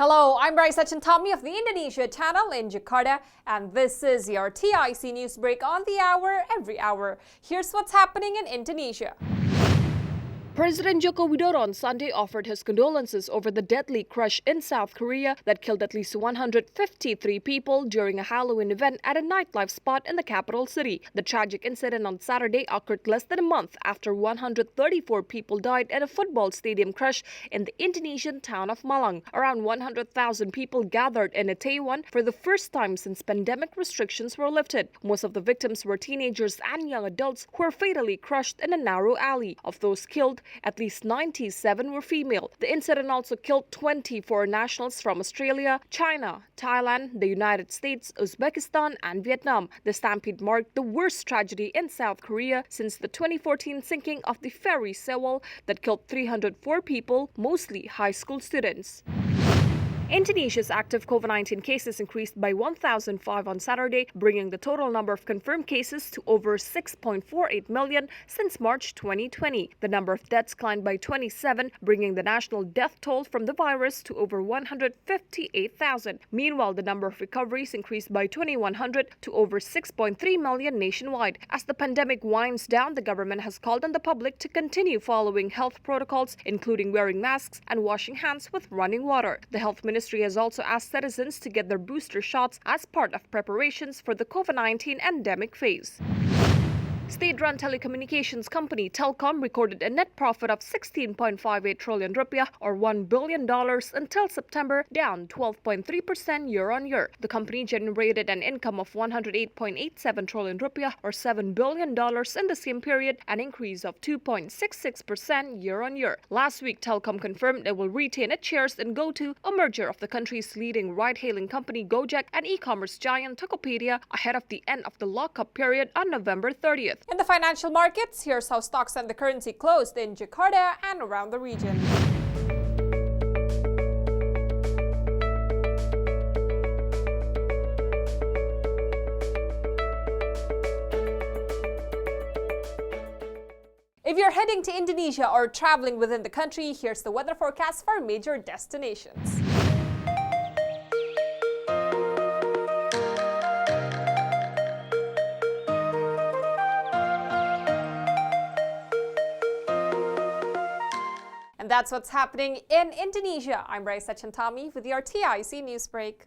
Hello, I'm Raisa Chantami of the Indonesia channel in Jakarta, and this is your TIC News Break on the hour, every hour. Here's what's happening in Indonesia. President Joko Widodo on Sunday offered his condolences over the deadly crash in South Korea that killed at least 153 people during a Halloween event at a nightlife spot in the capital city. The tragic incident on Saturday occurred less than a month after 134 people died at a football stadium crash in the Indonesian town of Malang. Around 100,000 people gathered in Itaewon for the first time since pandemic restrictions were lifted. Most of the victims were teenagers and young adults who were fatally crushed in a narrow alley. Of those killed, at least 97 were female. The incident also killed 24 nationals from Australia, China, Thailand, the United States, Uzbekistan, and Vietnam. The stampede marked the worst tragedy in South Korea since the 2014 sinking of the ferry Sewol that killed 304 people, mostly high school students. Indonesia's active COVID-19 cases increased by 1,005 on Saturday, bringing the total number of confirmed cases to over 6.48 million since March 2020. The number of deaths climbed by 27, bringing the national death toll from the virus to over 158,000. Meanwhile, the number of recoveries increased by 2,100 to over 6.3 million nationwide. As the pandemic winds down, the government has called on the public to continue following health protocols, including wearing masks and washing hands with running water. The health ministry has also asked citizens to get their booster shots as part of preparations for the COVID-19 endemic phase. State-run telecommunications company Telkom recorded a net profit of 16.58 trillion rupiah or $1 billion until September, down 12.3% year-on-year. The company generated an income of 108.87 trillion rupiah or $7 billion in the same period, an increase of 2.66% year-on-year. Last week, Telkom confirmed it will retain its shares in GoTo, a merger of the country's leading ride-hailing company Gojek and e-commerce giant Tokopedia, ahead of the end of the lock-up period on November 30th. In the financial markets, here's how stocks and the currency closed in Jakarta and around the region. If you're heading to Indonesia or traveling within the country, here's the weather forecast for major destinations. And that's what's happening in Indonesia. I'm Raisa Chantami with your TIC News Break.